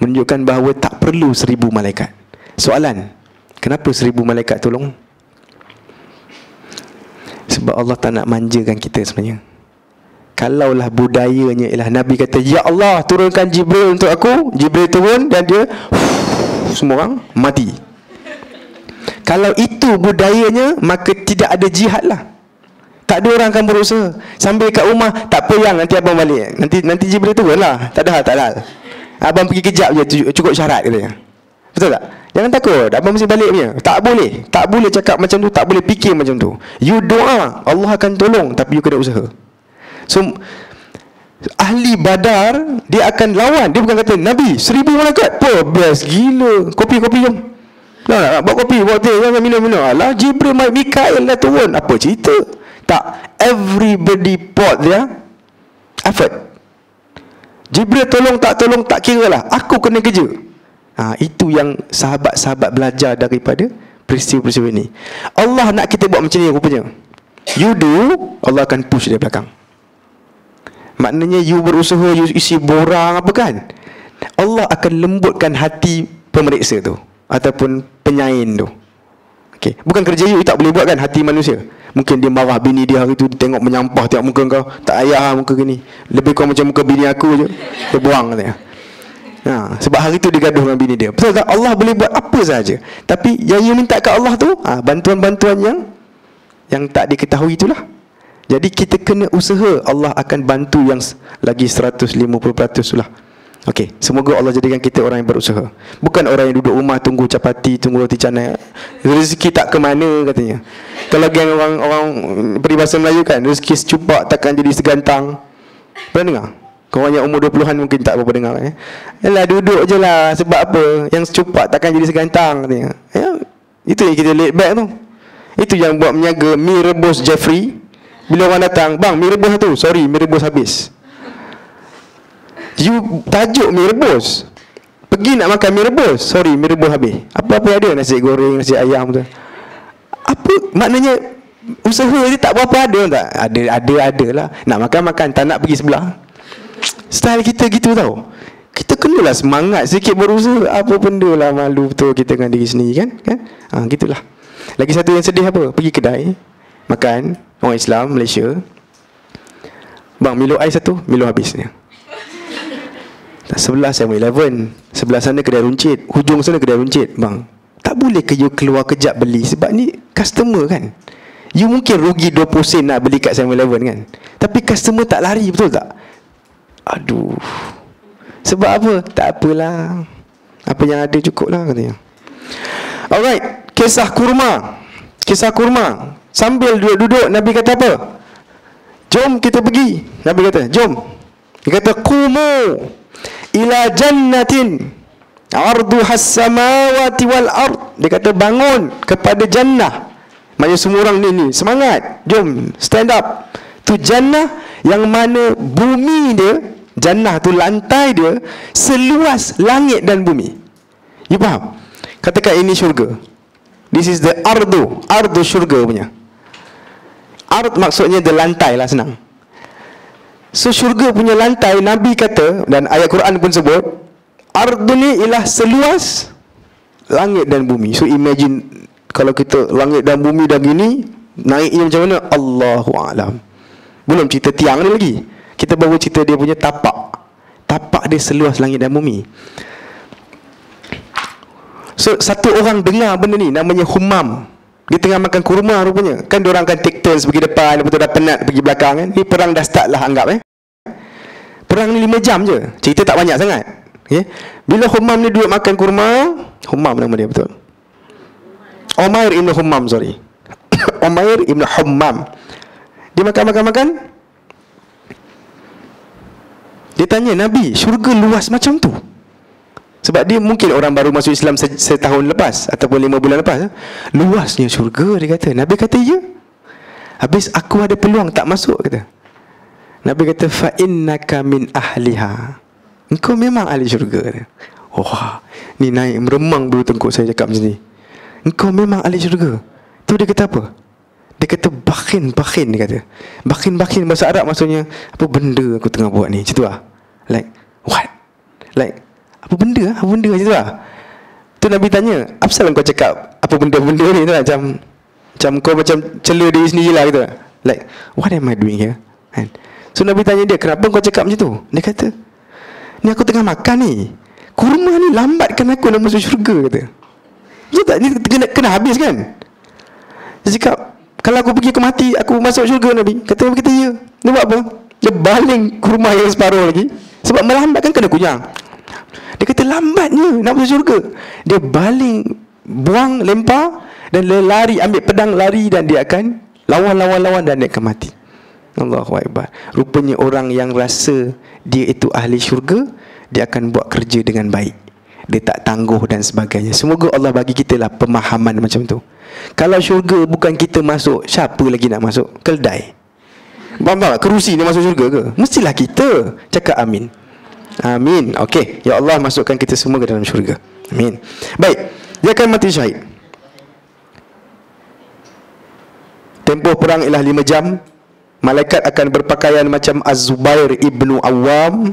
Menunjukkan bahawa tak perlu 1000 malaikat. Soalan, kenapa 1000 malaikat tolong? Sebab Allah tak nak manjakan kita sebenarnya. Kalaulah budayanya ialah Nabi kata, ya Allah turunkan Jibril untuk aku, Jibril turun dan dia semua orang mati. Kalau itu budayanya, maka tidak ada jihad lah. Tak ada orang akan berusaha. Sambil kat rumah, tak apa yang nanti abang balik. Nanti Jibril turun lah. Tak ada hal. Abang pergi kejap je, cukup syarat katanya. Betul tak? Jangan takut, abang mesti balik punya. Tak boleh cakap macam tu, tak boleh fikir macam tu. You doa, Allah akan tolong, tapi you kena usaha. So ahli Badar, dia akan lawan. Dia bukan kata, Nabi 1000 malaikat, best gila, kopi jom. Nak buat kopi, buat teh, jangan minum. Alah, Jibril, Mikail dah turun. Apa cerita? Tak, everybody poured their effort. Jibril tolong tak kira lah, aku kena kerja. Itu yang sahabat-sahabat belajar daripada peristiwa-peristiwa ini. Allah nak kita buat macam ni rupanya. You do, Allah akan push dari belakang. Maknanya you berusaha, you isi borang apa kan, Allah akan lembutkan hati pemeriksa tu ataupun penyain tu. Okay. Bukan kerja you tak boleh buat kan hati manusia. Mungkin dia marah bini dia hari tu, dia tengok menyampah tengok muka kau, tak payah muka gini, lebih kurang macam muka bini aku je, dia buang katanya. Sebab hari tu dia gaduh dengan bini dia. Betul tak? Allah boleh buat apa saja. Tapi yang you minta kat Allah tu, bantuan-bantuan yang tak diketahui itulah. Jadi kita kena usaha, Allah akan bantu yang lagi 150% lah. Okey, semoga Allah jadikan kita orang yang berusaha. Bukan orang yang duduk rumah tunggu capati, tunggu roti canai. Rezeki tak ke mana katanya. Kalau geng orang peribahasa Melayu kan, rezeki secupak takkan jadi segantang. Pernah dengar? Korang yang umur 20-an mungkin tak berapa dengar. Yalah, duduk je lah. Sebab apa? Yang secupak takkan jadi segantang katanya. Itu yang kita laid back tu. Itu yang buat menyaga mi rebus Jeffrey. Bila orang datang, bang, mi rebus tu. Sorry, mi rebus habis. You tajuk mi rebus, pergi nak makan mi rebus, sorry, mi rebus habis. Apa-apa ada, nasi goreng, nasi ayam tu. Apa maknanya usaha dia tak berapa ada tak? Ada lah. Nak makan, tak nak pergi sebelah. Style kita gitu tau. Kita kenalah semangat sikit berusaha. Apa benda lah, malu betul kita dengan diri sendiri kan? Gitulah. Lagi satu yang sedih apa? Pergi kedai makan, orang Islam Malaysia. Bang, Milo ais satu, Milo habisnya. Sebelah 7-Eleven, sebelah sana kedai runcit, hujung sana kedai runcit. Bang, tak boleh ke you keluar kejap beli? Sebab ni customer kan. You mungkin rugi 20 sen nak beli kat 7-Eleven kan, tapi customer tak lari, betul tak? Aduh. Sebab apa? Tak apalah, apa yang ada cukup lah katanya. Alright, kisah kurma. Sambil duduk-duduk, Nabi kata apa? Jom kita pergi. Nabi kata, jom. Dia kata, qumu ila jannatin arduhas samawati wal ard. Dia kata bangun kepada jannah. Maksudnya semua orang ni semangat, jom stand up tu jannah yang mana bumi dia, jannah tu lantai dia seluas langit dan bumi. You faham? Katakan ini syurga. This is the ardu syurga punya. Ard maksudnya the lantai lah, senang. So syurga punya lantai, Nabi kata, dan ayat Quran pun sebut, ardu ni ialah seluas langit dan bumi. So imagine kalau kita langit dan bumi dah gini, naiknya macam mana? Allahu a'lam. Belum cerita tiang ni lagi, kita baru cerita dia punya tapak dia seluas langit dan bumi. So satu orang dengar benda ni, namanya Humam. Dia tengah makan kurma rupanya. Kan diorang akan take turns pergi depan, lepas tu dah penat pergi belakang kan. Ni perang dah start lah anggap Perang ni 5 jam je, cerita tak banyak sangat. Okay? Bila Humam ni duduk makan kurma, Humam nama dia betul, Umair Ibn Humam, sorry. Umair Ibn Humam. Dia makan. Dia tanya Nabi, syurga luas macam tu, Sebab dia mungkin orang baru masuk Islam setahun lepas ataupun 5 bulan lepas. Luasnya syurga, dia kata. Nabi kata ya. Habis aku ada peluang tak masuk, kata. Nabi kata fa innaka min ahliha. Engkau memang ahli syurga, kata. Wah, ni naik meremang bulu tengkuk saya cakap macam ni. Engkau memang ahli syurga. Tu dia kata apa? Dia kata bakhin, dia kata. Bakhin bahasa Arab maksudnya apa benda aku tengah buat ni, macam tu lah. Like what? Like apa benda macam tu lah. Tu Nabi tanya, apa salah kau cakap apa benda-benda ni tu lah, macam kau macam cela diri sendiri lah, gitu. Like what am I doing here? Kan? So Nabi tanya dia, kenapa kau cakap macam tu? Dia kata, ni aku tengah makan ni, kurma ni lambatkan aku nak masuk syurga, kata. Betul tak? Ni kena habis kan? Dia cakap, kalau aku pergi aku mati, aku masuk syurga, Nabi. Kata ya. Dia buat apa? Dia baling kurma yang separuh lagi, sebab melambatkan kena kunyang. Dia kata lambatnya nak masuk syurga. Dia baling, buang, lempar, dan dia lari, ambil pedang lari, dan dia akan lawan dan dia akan mati. Allahu Akbar. Rupanya orang yang rasa dia itu ahli syurga, dia akan buat kerja dengan baik, dia tak tangguh dan sebagainya. Semoga Allah bagi kita lah pemahaman macam tu. Kalau syurga bukan kita masuk, siapa lagi nak masuk? Keldai, faham tak? Kerusi nak masuk syurga ke? Mestilah kita. Cakap amin. Amin. Okey, ya Allah masukkan kita semua ke dalam syurga. Amin. Baik, dia akan mati syahid. Tempoh perang ialah 5 jam. Malaikat akan berpakaian macam Az-Zubair ibnu Awam,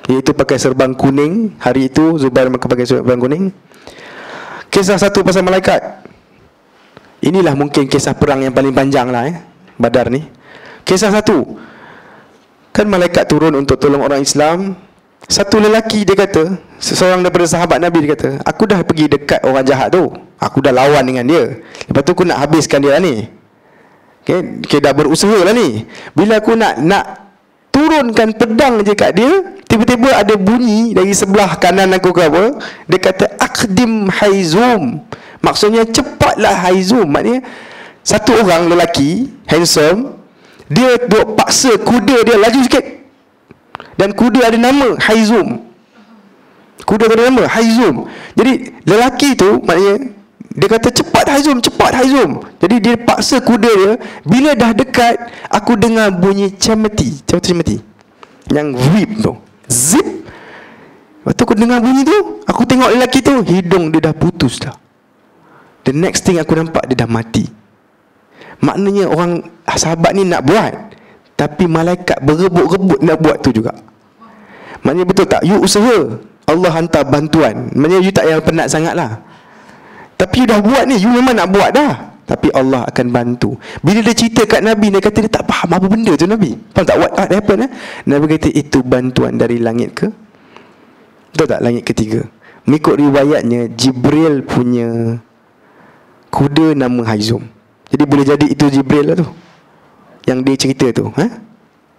iaitu pakai serban kuning. Hari itu Zubair pakai serban kuning. Kisah satu pasal malaikat. Inilah mungkin kisah perang yang paling panjang lah, Badar ni. Kisah satu, kan malaikat turun untuk tolong orang Islam. Satu lelaki, dia kata, seseorang daripada sahabat Nabi, dia kata, aku dah pergi dekat orang jahat tu, aku dah lawan dengan dia, lepas tu aku nak habiskan dia lah ni. Okay, dah berusaha lah ni. Bila aku nak turunkan pedang je kat dia, tiba-tiba ada bunyi dari sebelah kanan aku ke apa, dia kata aqdim haizum, maksudnya cepatlah haizum. Maknanya satu orang lelaki handsome, dia duk paksa kuda dia laju sikit, dan kuda ada nama Haizum. Kuda ada nama Haizum. Jadi lelaki tu maknanya dia kata cepat Haizum. Jadi dia paksa kuda dia. Bila dah dekat, aku dengar bunyi cemeti yang whip tu, zip. Waktu aku dengar bunyi tu, aku tengok lelaki tu, hidung dia dah putus dah. The next thing aku nampak, dia dah mati. Maknanya orang sahabat ni nak buat, tapi malaikat berebut-rebut nak buat tu juga. Maknanya betul tak? You usaha, Allah hantar bantuan. Maknanya you tak payah penat sangat lah. Tapi you dah buat ni, you memang nak buat dah, tapi Allah akan bantu. Bila dia cerita kat Nabi, dia kata dia tak faham apa benda tu, Nabi. Faham tak? What happened? Nabi kata itu bantuan dari langit ke? Betul tak? Langit ketiga. Mengikut riwayatnya, Jibril punya kuda nama Haizum. Jadi boleh jadi itu Jibril lah tu, yang dia cerita tu.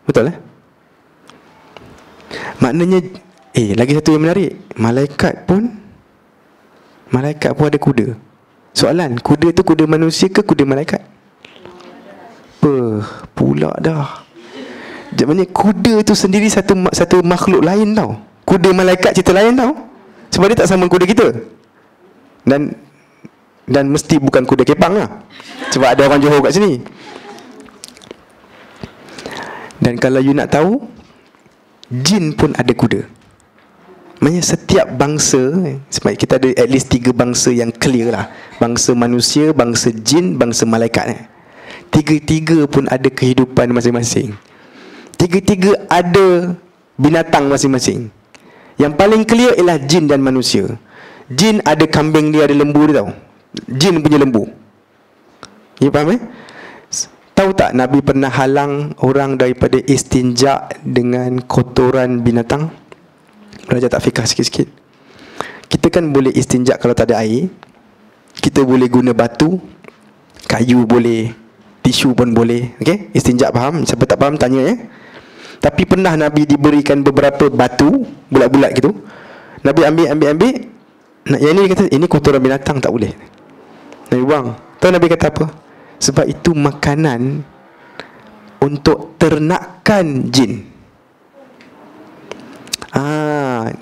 Betul lah. Maknanya lagi satu yang menarik, malaikat pun ada kuda. Soalan, kuda tu kuda manusia ke kuda malaikat? Pula dah. Maksudnya kuda tu sendiri satu makhluk lain tau. Kuda malaikat cerita lain tau. Sebab dia tak sama kuda kita. Dan mesti bukan kuda kepang lah, sebab ada orang Johor kat sini. Dan kalau you nak tahu, jin pun ada kuda. Maksudnya setiap bangsa, sebab kita ada at least 3 bangsa yang clear lah. Bangsa manusia, bangsa jin, bangsa malaikat. Tiga-tiga pun ada kehidupan masing-masing. Tiga-tiga ada binatang masing-masing. Yang paling clear ialah jin dan manusia. Jin ada kambing dia, ada lembu dia tau. Jin punya lembu. You faham Tahu tak Nabi pernah halang orang daripada istinja dengan kotoran binatang? Belajar tak fikah sikit-sikit. Kita kan boleh istinja kalau tak ada air. Kita boleh guna batu, kayu boleh, tisu pun boleh. Okay? Istinja faham? Siapa tak faham tanya Tapi pernah Nabi diberikan beberapa batu bulat-bulat gitu. Nabi ambil. Yang ni dia kata, ini kotoran binatang, tak boleh. Nabi buang. Tahu Nabi kata apa? Sebab itu makanan untuk ternakan jin.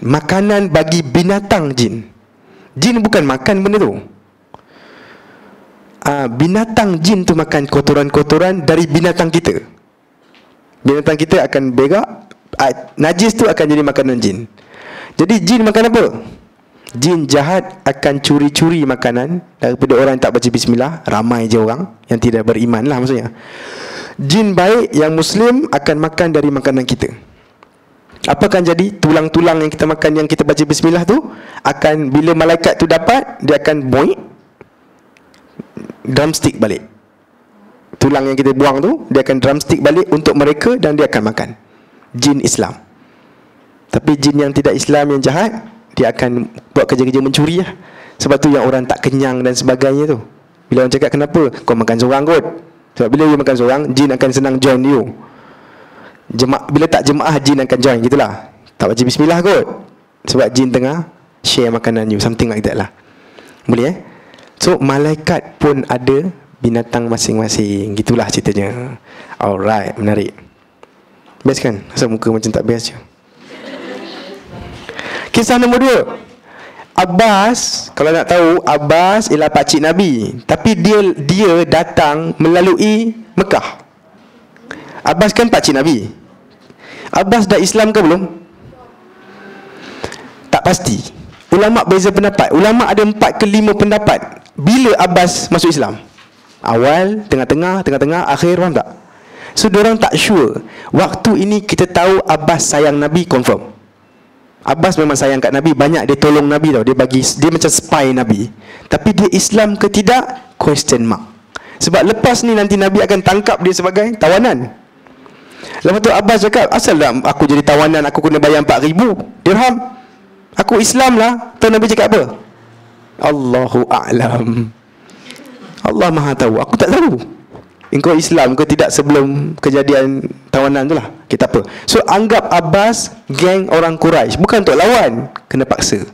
makanan bagi binatang jin. Jin bukan makan benda tu. Binatang jin tu makan kotoran-kotoran dari binatang kita. Binatang kita akan berak, najis tu akan jadi makanan jin. Jadi jin makan apa? Jin jahat akan curi-curi makanan daripada orang yang tak baca bismillah. Ramai je orang yang tidak beriman lah maksudnya. Jin baik yang Muslim akan makan dari makanan kita. Apa akan jadi? Tulang-tulang yang kita makan, yang kita baca bismillah tu, akan bila malaikat tu dapat, dia akan boing, drumstick balik. Tulang yang kita buang tu, dia akan drumstick balik untuk mereka dan dia akan makan. Jin Islam. Tapi jin yang tidak Islam, yang jahat, dia akan buat kerja-kerja mencuri lah. Sebab tu yang orang tak kenyang dan sebagainya tu. Bila orang cakap, kenapa kau makan seorang kot? Sebab bila dia makan seorang, jin akan senang join you. Bila tak jemaah, jin akan join, gitulah. Tak baca bismillah kot, sebab jin tengah share makanan you, something like that lah. Boleh So malaikat pun ada binatang masing-masing. Gitulah ceritanya. Alright, menarik. Best kan? Asal muka macam tak best je. Kisah nombor 2. Abbas, kalau nak tahu, Abbas ialah pakcik Nabi, tapi dia datang melalui Mekah. Abbas kan pakcik Nabi. Abbas dah Islam ke belum? Tak pasti. Ulama beza pendapat. Ulama ada 4 ke 5 pendapat bila Abbas masuk Islam. Awal, tengah-tengah, akhir, faham tak? So diorang tak sure. Waktu ini kita tahu Abbas sayang Nabi, confirm. Abbas memang sayang kat Nabi, banyak dia tolong Nabi tau. Dia macam spy Nabi. Tapi dia Islam ke tidak? Question mark. Sebab lepas ni nanti Nabi akan tangkap dia sebagai tawanan. Lepas tu Abbas cakap, asal tak aku jadi tawanan, aku kena bayar 4,000 dirham? Aku Islam lah. Tahu Nabi cakap apa? Allahu a'lam. Allah maha tahu, aku tak tahu engkau Islam ke tidak sebelum kejadian tawanan tu lah. Kita apa. So anggap Abbas geng orang Quraisy, bukan untuk lawan, kena paksa.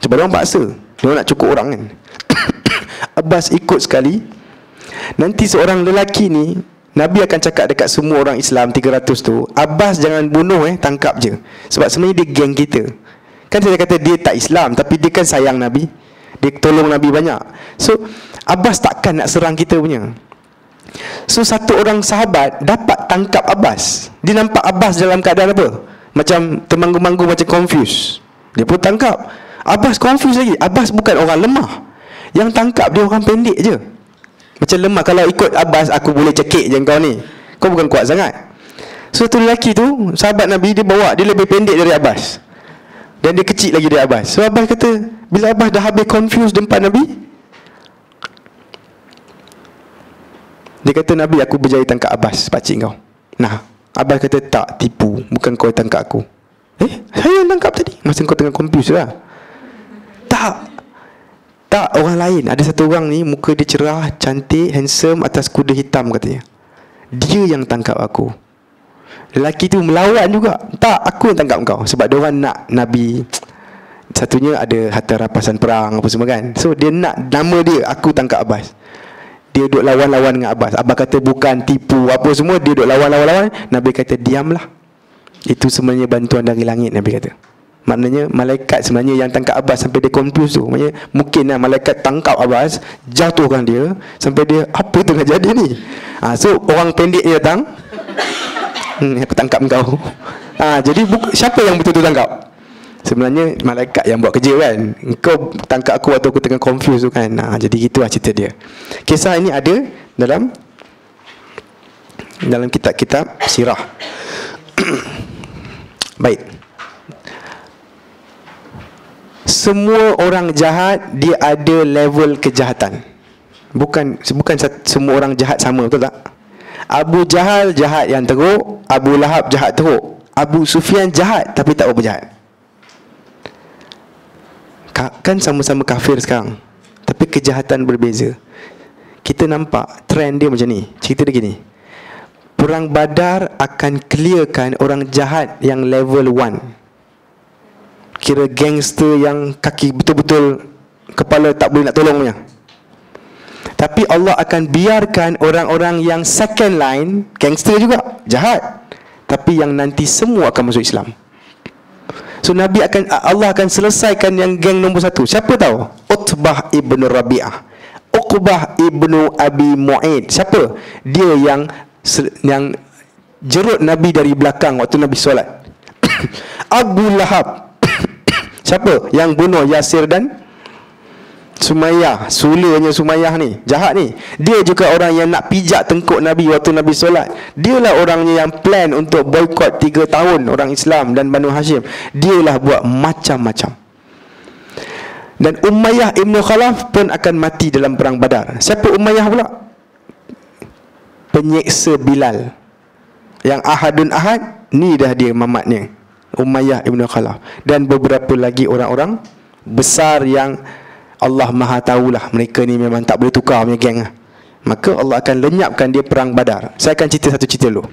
Sebab orang paksa, dia nak cukup orang kan. Abbas ikut sekali. Nanti seorang lelaki ni, Nabi akan cakap dekat semua orang Islam 300 tu, Abbas jangan bunuh, tangkap je. Sebab sebenarnya dia geng kita. Kan saya kata dia tak Islam, tapi dia kan sayang Nabi, dia tolong Nabi banyak. So Abbas takkan nak serang kita punya. So satu orang sahabat dapat tangkap Abbas. Dia nampak Abbas dalam keadaan apa? Macam termanggu-manggu, macam confused. Dia pun tangkap. Abbas confused lagi. Abbas bukan orang lemah. Yang tangkap dia orang pendek je. Macam lemah. Kalau ikut Abbas, aku boleh cekik je kau ni, kau bukan kuat sangat. So tu lelaki tu, sahabat Nabi, dia bawa, dia lebih pendek dari Abbas, dan dia kecil lagi dari Abbas. So Abbas kata, bila Abbas dah habis confused depan Nabi, dia kata, Nabi, aku berjaya tangkap Abbas, pakcik kau. Nah, Abbas kata, tak, tipu, bukan kau yang tangkap aku. Saya yang tangkap tadi, masa kau tengah confused lah. Tak, orang lain. Ada satu orang ni, muka dia cerah, cantik, handsome, atas kuda hitam katanya. Dia yang tangkap aku. Lelaki tu melawan juga. Tak, aku yang tangkap kau. Sebab dia orang nak Nabi, satunya ada harta rampasan perang apa semua kan. So dia nak nama dia, aku tangkap Abbas. Dia duduk lawan-lawan dengan Abbas. Abbas kata bukan, tipu apa semua. Dia duduk lawan-lawan. Nabi kata diamlah. Itu sebenarnya bantuan dari langit, Nabi kata. Maknanya malaikat sebenarnya yang tangkap Abbas sampai dia confused tu. Maknanya mungkin malaikat tangkap Abbas, jatuhkan dia sampai dia, apa tengah jadi ni? So orang pendek dia datang, aku tangkap kau. Jadi siapa yang betul-betul tangkap? Sebenarnya malaikat yang buat kerja kan. Kau tangkap aku waktu aku tengah confused tu kan. Jadi gitulah cerita dia. Kisah ini ada dalam kitab-kitab sirah. Baik. Semua orang jahat, dia ada level kejahatan. Bukan semua orang jahat sama, betul tak? Abu Jahal jahat yang teruk, Abu Lahab jahat teruk, Abu Sufyan jahat tapi tak berapa jahat. Kan sama-sama kafir sekarang, tapi kejahatan berbeza. Kita nampak trend dia macam ni. Cerita dia gini, Perang Badar akan clearkan orang jahat yang level 1. Kira gangster yang kaki betul-betul kepala tak boleh nak tolongnya. Tapi Allah akan biarkan orang-orang yang second line, gangster juga, jahat, tapi yang nanti semua akan masuk Islam. So Allah akan selesaikan yang geng nombor 1. Siapa tahu? Utbah ibnu Rabi'ah, Uqbah ibnu Abi Mu'aid. Siapa? Dia yang jerut Nabi dari belakang waktu Nabi solat. Abu Lahab. Siapa? Yang bunuh Yasir dan Sumayyah. Sulanya Sumayyah ni, jahat ni. Dia juga orang yang nak pijak tengkuk Nabi waktu Nabi solat. Dialah orangnya yang plan untuk boykot 3 tahun orang Islam dan Banu Hashim. Dialah buat macam-macam. Dan Umayyah Ibn Khalaf pun akan mati dalam perang Badar. Siapa Umayyah pula? Penyeksa Bilal. Yang ahadun ahad, ni dah dia mamatnya, Umayyah Ibn Khalaf. Dan beberapa lagi orang-orang besar yang Allah Maha tahulah, mereka ni memang tak boleh tukar punya geng lah. Maka Allah akan lenyapkan dia perang Badar. Saya akan cerita satu cerita dulu.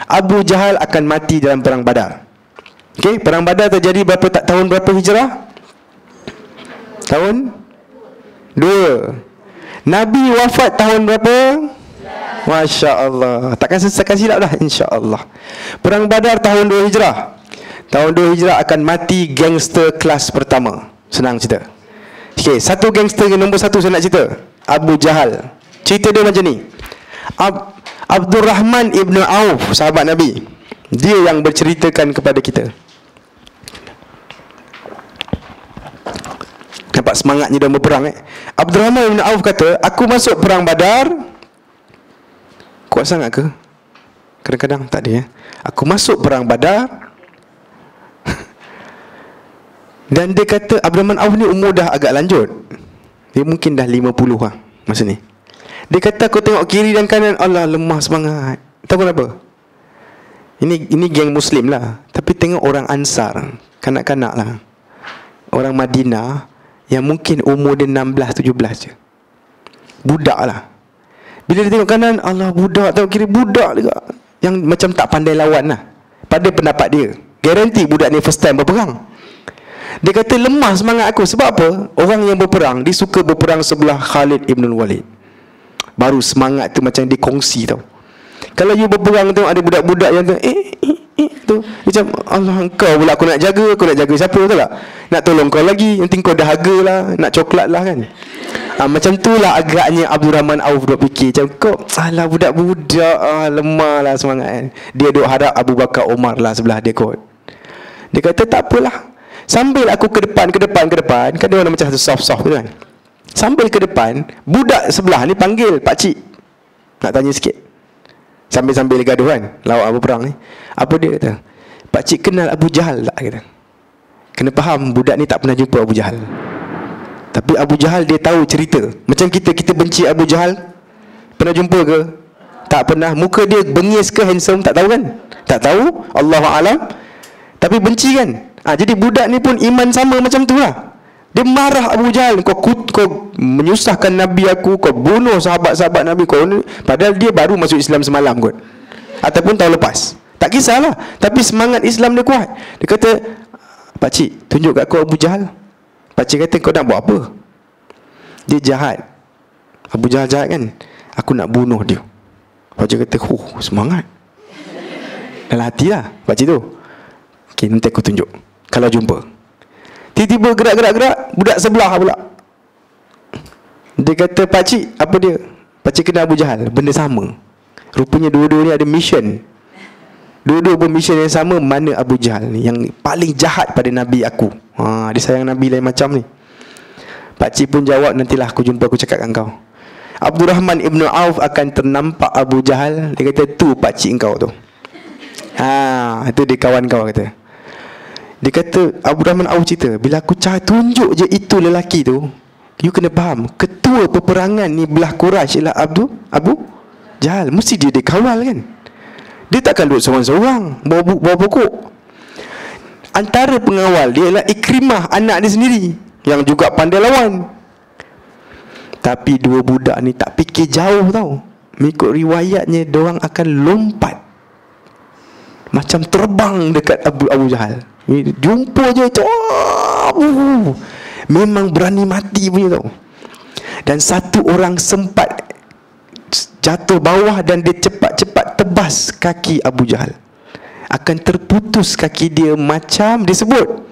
Abu Jahal akan mati dalam perang Badar. Okey, perang Badar terjadi tahun berapa Hijrah? Tahun 2. Nabi wafat tahun berapa? Masya Allah. Takkan silap dah, insya Allah. Perang Badar tahun 2 Hijrah. Tahun 2 Hijrah akan mati gangster kelas pertama. Senang cerita. Okay, satu gangster yang nombor 1 saya nak cerita, Abu Jahal. Cerita dia macam ni. Abdul Rahman Ibn Auf, sahabat Nabi, dia yang berceritakan kepada kita. Nampak semangatnya dalam berperang. Abdul Rahman Ibn Auf kata, aku masuk perang Badar. Kuat sangat ke? Kadang-kadang tak ada. Aku masuk perang Badar. Dan dia kata, Abdul Rahman Auf ni umur dah agak lanjut. Dia mungkin dah 50 lah masa ni. Dia kata, aku tengok kiri dan kanan, Allah, lemah semangat. Tahu kenapa? Ini geng Muslim lah. Tapi tengok orang Ansar, kanak-kanak lah, orang Madinah, yang mungkin umur dia 16-17 je, budak lah. Bila dia tengok kanan, Allah, budak. Tengok kiri, budak juga, yang macam tak pandai lawan lah. Pada pendapat dia, garanti budak ni first time berperang. Dia kata, lemah semangat aku. Sebab apa? Orang yang berperang, dia suka berperang sebelah Khalid Ibn Walid. Baru semangat tu macam dikongsi tau. Kalau you berperang tu, ada budak-budak yang tu tu macam, Allah, engkau pula aku nak jaga siapa tu tak? Nak tolong kau lagi, nanti kau dahaga lah, nak coklat lah kan. Macam tu lah agaknya Abdul Rahman Auf duk fikir. Macam kau, alah budak-budak, lemah lah semangat kan. Dia duk harap Abu Bakar Omar lah sebelah dia kot. Dia kata, tak apalah, sambil aku ke depan, kan dia orang macam soft-soft tu kan. Sambil ke depan, budak sebelah ni panggil, pakcik, nak tanya sikit. Sambil gaduh kan, lawak apa perang ni. Apa dia kata? Pakcik kenal Abu Jahal tak? Kata. Kena faham, budak ni tak pernah jumpa Abu Jahal. Tapi Abu Jahal dia tahu cerita. Macam kita benci Abu Jahal, pernah jumpa ke? Tak pernah. Muka dia bengis ke handsome, tak tahu kan? Tak tahu, Allahu'alam. Tapi benci kan? Jadi budak ni pun iman sama macam tu lah. Dia marah Abu Jahal, kau menyusahkan Nabi aku, kau bunuh sahabat-sahabat Nabi kau ni. Padahal dia baru masuk Islam semalam kot, ataupun tahun lepas, tak kisahlah. Tapi semangat Islam dia kuat. Dia kata, pakcik, tunjuk kat aku Abu Jahal. Pakcik kata, kau nak buat apa? Dia jahat. Abu Jahal jahat kan? Aku nak bunuh dia. Pakcik kata, semangat dalam hati lah pakcik tu. Okay, nanti aku tunjuk kalau jumpa. Tiba-tiba gerak, budak sebelah pula. Dia kata, pakcik, apa dia? Pakcik kenal Abu Jahal. Benda sama. Rupanya dua-dua ni ada mission. Dua-dua bermission yang sama. Mana Abu Jahal ni yang paling jahat pada Nabi aku. Dia sayang Nabi lain macam ni. Pakcik pun jawab, nantilah aku jumpa, aku cakap dengan kau. Abdul Rahman Ibn Auf akan ternampak Abu Jahal. Dia kata, tu pakcik kau tu. Itu dia kawan kau kata. Dia kata, Abu Rahman Auf cerita, bila aku tunjuk je itu lelaki tu, you kena faham, ketua peperangan ni belah Quraisy ialah Abu Jahal. Mesti dia kawal kan. Dia takkan duduk seorang-seorang bawa pokok. Antara pengawal dia ialah Ikrimah, anak dia sendiri, yang juga pandai lawan. Tapi dua budak ni tak fikir jauh tau. Mengikut riwayatnya, diorang akan lompat macam terbang dekat Abu Jahal. Jumpa je, memang berani mati punya tau. Dan satu orang sempat jatuh bawah dan dia cepat-cepat tebas kaki Abu Jahal. akan terputus kaki dia, macam disebut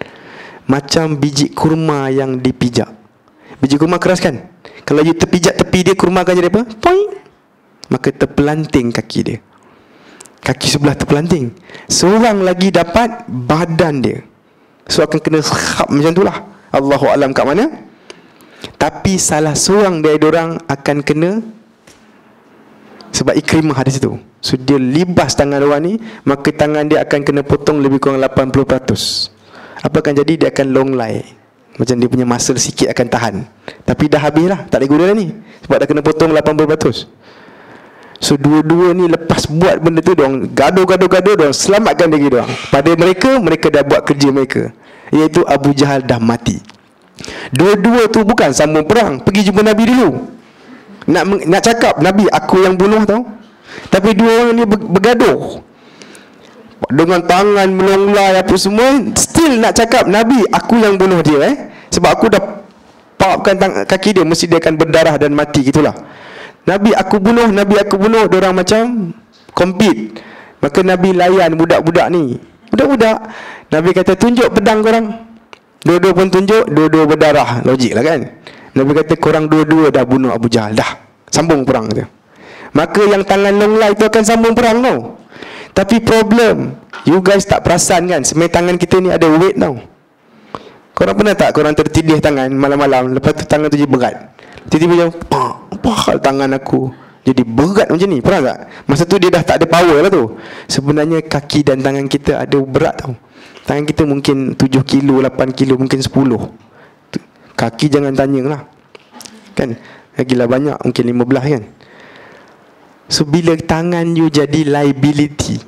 macam biji kurma yang dipijak. Biji kurma keras kan? Kalau you terpijak tepi dia, kurma akan jadi apa? Toing. Maka terpelanting kaki dia. Kaki sebelah terpelanting. Seorang lagi dapat badan dia. So akan kena khap macam tu lah. Allahu alam kat mana. Tapi salah seorang dari diorang akan kena, sebab Ikrimah ada situ. So dia libas tangan orang ni, maka tangan dia akan kena potong lebih kurang 80%. Apa akan jadi? Dia akan long lie. Macam dia punya muscle sikit akan tahan. Tapi dah habis lah, tak ada guna dah ni, sebab dah kena potong 80%. So dua-dua ni lepas buat benda tu, diorang gaduh-gaduh, diorang selamatkan diri diorang. Pada mereka, mereka dah buat kerja mereka, iaitu Abu Jahal dah mati. Dua-dua tu bukan sambung perang, pergi jumpa Nabi dulu, nak cakap, Nabi aku yang bunuh tau. Tapi dua orang ni bergaduh dengan tangan melonglai apa semua, still nak cakap, Nabi aku yang bunuh dia, sebab aku dah papkan kaki dia, mesti dia akan berdarah dan mati, gitulah. Nabi aku bunuh, diorang macam compete. Maka Nabi layan budak-budak ni. Budak-budak, Nabi kata tunjuk pedang korang. Dua-dua pun tunjuk, dua-dua berdarah. Logik lah kan. Nabi kata korang dua-dua dah bunuh Abu Jahal, dah sambung perang tu. Maka yang tangan longlai tu akan sambung perang tau. Tapi problem, you guys tak perasan kan, sebenarnya tangan kita ni ada weight tau. Korang pernah tak korang tertidih tangan malam-malam, lepas tu tangan tu jadi berat, tiba-tiba macam apa hal tangan aku jadi berat macam ni, pernah tak? Masa tu dia dah tak ada power lah tu. Sebenarnya kaki dan tangan kita ada berat tau. Tangan kita mungkin 7 kilo, 8 kilo, mungkin 10. Kaki jangan tanya lah kan, lagilah banyak, mungkin 15 kan. So bila tangan you jadi liability,